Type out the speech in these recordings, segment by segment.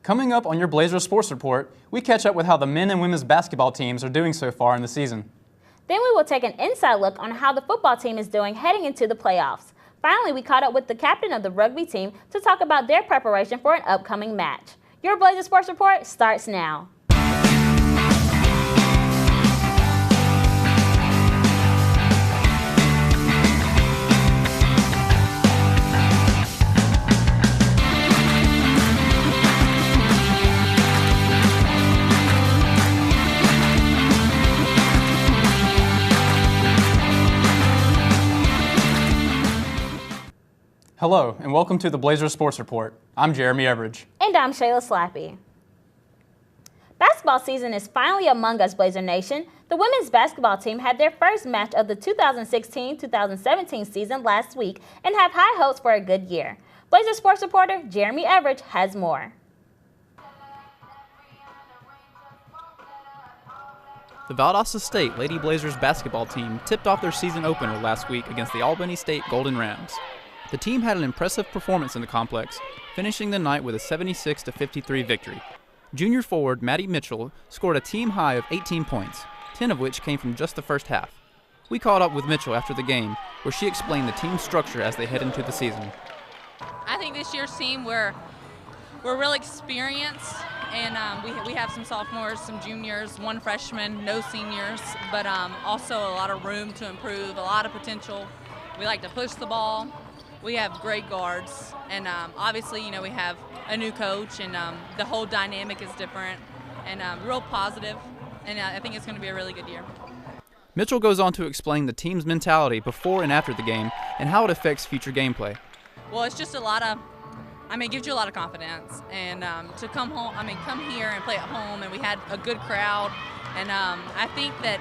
Coming up on your Blazer Sports Report, we catch up with how the men and women's basketball teams are doing so far in the season. Then we will take an inside look on how the football team is doing heading into the playoffs. Finally, we caught up with the captain of the rugby team to talk about their preparation for an upcoming match. Your Blazer Sports Report starts now. Hello, and welcome to the Blazer Sports Report. I'm Jeremy Everidge. And I'm Shayla Slappy. Basketball season is finally among us, Blazer Nation. The women's basketball team had their first match of the 2016-2017 season last week and have high hopes for a good year. Blazer Sports reporter Jeremy Everidge has more. The Valdosta State Lady Blazers basketball team tipped off their season opener last week against the Albany State Golden Rams. The team had an impressive performance in the complex, finishing the night with a 76-53 victory. Junior forward Maddie Mitchell scored a team high of 18 points, 10 of which came from just the first half. We caught up with Mitchell after the game, where she explained the team's structure as they head into the season. I think this year's team, we're real experienced, and we have some sophomores, some juniors, one freshman, no seniors, but also a lot of room to improve, a lot of potential. We like to push the ball. We have great guards, and obviously, we have a new coach, and the whole dynamic is different, and real positive, and I think it's going to be a really good year. Mitchell goes on to explain the team's mentality before and after the game and how it affects future gameplay. Well, it's just it gives you a lot of confidence, and to come here and play at home, and we had a good crowd, and I think that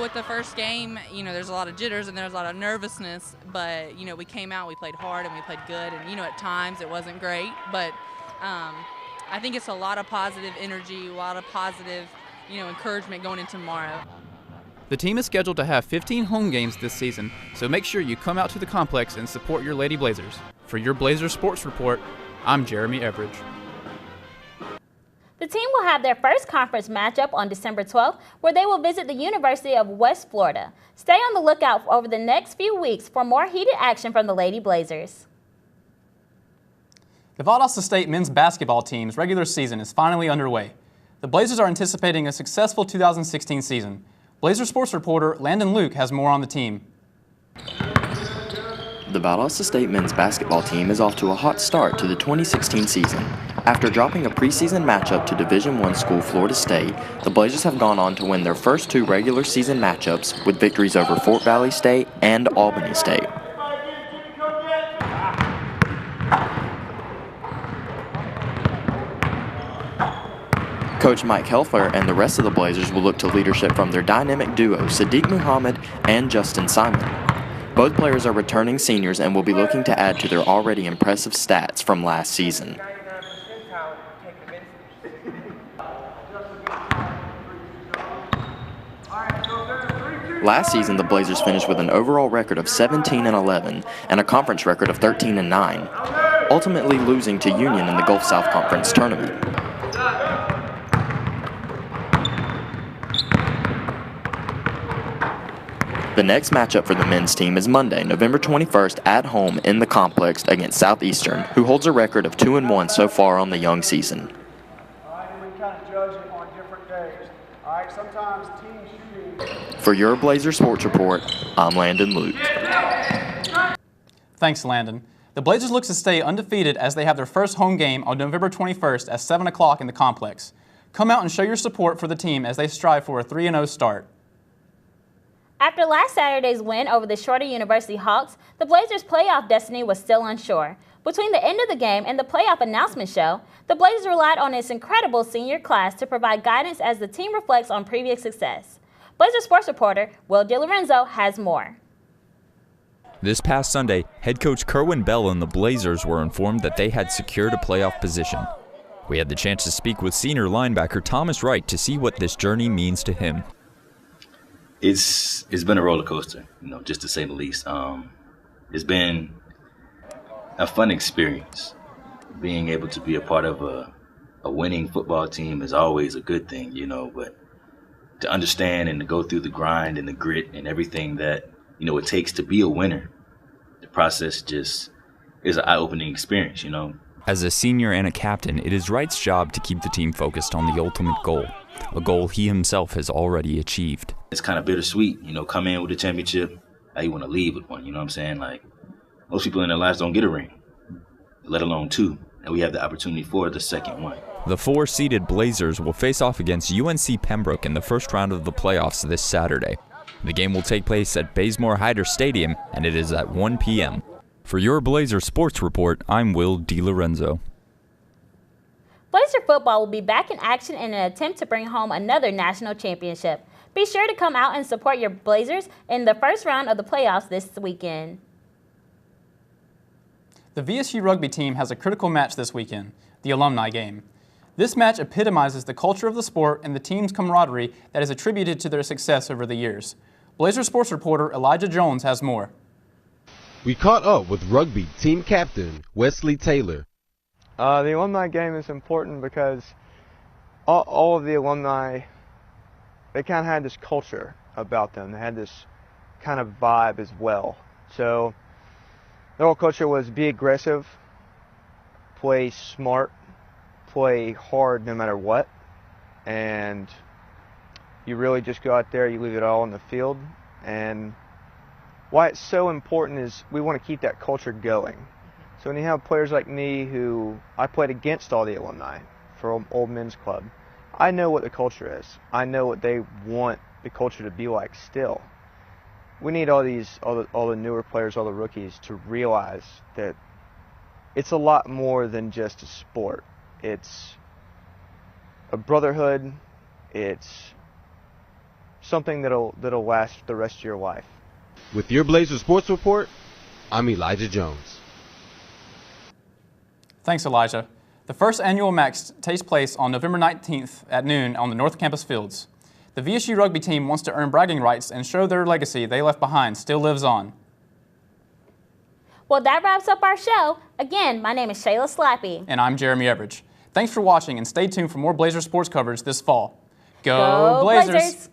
with the first game, there's a lot of jitters and there's a lot of nervousness, but, we came out, we played hard, and we played good, and, at times it wasn't great, but I think it's a lot of positive energy, a lot of positive, encouragement going into tomorrow. The team is scheduled to have 15 home games this season, so make sure you come out to the complex and support your Lady Blazers. For your Blazer Sports Report, I'm Jeremy Everidge. The team will have their first conference matchup on December 12th, where they will visit the University of West Florida. Stay on the lookout over the next few weeks for more heated action from the Lady Blazers. The Valdosta State men's basketball team's regular season is finally underway. The Blazers are anticipating a successful 2016 season. Blazer Sports reporter Landon Luke has more on the team. The Valdosta State men's basketball team is off to a hot start to the 2016 season. After dropping a preseason matchup to Division I school Florida State, the Blazers have gone on to win their first two regular season matchups with victories over Fort Valley State and Albany State. Coach Mike Helfer and the rest of the Blazers will look to leadership from their dynamic duo Sadiq Muhammad and Justin Simon. Both players are returning seniors and will be looking to add to their already impressive stats from last season. Last season, the Blazers finished with an overall record of 17-11 and a conference record of 13-9, ultimately losing to Union in the Gulf South Conference tournament. The next matchup for the men's team is Monday, November 21st at home in the complex against Southeastern, who holds a record of 2-1 so far on the young season. We kind of judge it on different days. Sometimes team shooting. For your Blazer Sports Report, I'm Landon Luke. Thanks, Landon. The Blazers look to stay undefeated as they have their first home game on November 21st at 7 o'clock in the complex. Come out and show your support for the team as they strive for a 3-0 start. After last Saturday's win over the Shorter University Hawks, the Blazers' playoff destiny was still unsure. Between the end of the game and the playoff announcement show, the Blazers relied on its incredible senior class to provide guidance as the team reflects on previous success. Blazer Sports reporter Will DiLorenzo has more. This past Sunday, head coach Kerwin Bell and the Blazers were informed that they had secured a playoff position. We had the chance to speak with senior linebacker Thomas Wright to see what this journey means to him. It's been a roller coaster, just to say the least. It's been a fun experience, being able to be a part of a winning football team is always a good thing, you know, but to understand and to go through the grind and the grit and everything that, you know, it takes to be a winner, the process just is an eye-opening experience, you know. As a senior and a captain, it is Wright's job to keep the team focused on the ultimate goal, a goal he himself has already achieved. It's kind of bittersweet, you know, come in with a championship, now you want to leave with one, you know what I'm saying? Like, most people in their lives don't get a ring, let alone two, and we have the opportunity for the second one. The 4-seeded Blazers will face off against UNC Pembroke in the first round of the playoffs this Saturday. The game will take place at Bazemore Hyder Stadium, and it is at 1 p.m. For your Blazer Sports Report, I'm Will DiLorenzo. Blazer football will be back in action in an attempt to bring home another national championship. Be sure to come out and support your Blazers in the first round of the playoffs this weekend. The VSU rugby team has a critical match this weekend, the alumni game. This match epitomizes the culture of the sport and the team's camaraderie that is attributed to their success over the years. Blazer sports reporter Elijah Jones has more. We caught up with rugby team captain Wesley Taylor. The alumni game is important because all of the alumni, they kind of had this culture about them. They had this kind of vibe as well. So their whole culture was be aggressive, play smart, play hard no matter what, and you really just go out there, you leave it all on the field. And why it's so important is we want to keep that culture going. So when you have players like me who, I played against all the alumni for Old Men's Club, I know what the culture is. I know what they want the culture to be like still. We need all the newer players, all the rookies to realize that it's a lot more than just a sport. It's a brotherhood. It's something that'll last the rest of your life. With your Blazer Sports Report, I'm Elijah Jones. Thanks, Elijah. The first annual MAX takes place on November 19th at noon on the North Campus fields. The VSU rugby team wants to earn bragging rights and show their legacy they left behind still lives on. Well, that wraps up our show. Again, my name is Shayla Slappy. And I'm Jeremy Everidge. Thanks for watching and stay tuned for more Blazer sports coverage this fall. Go Blazers!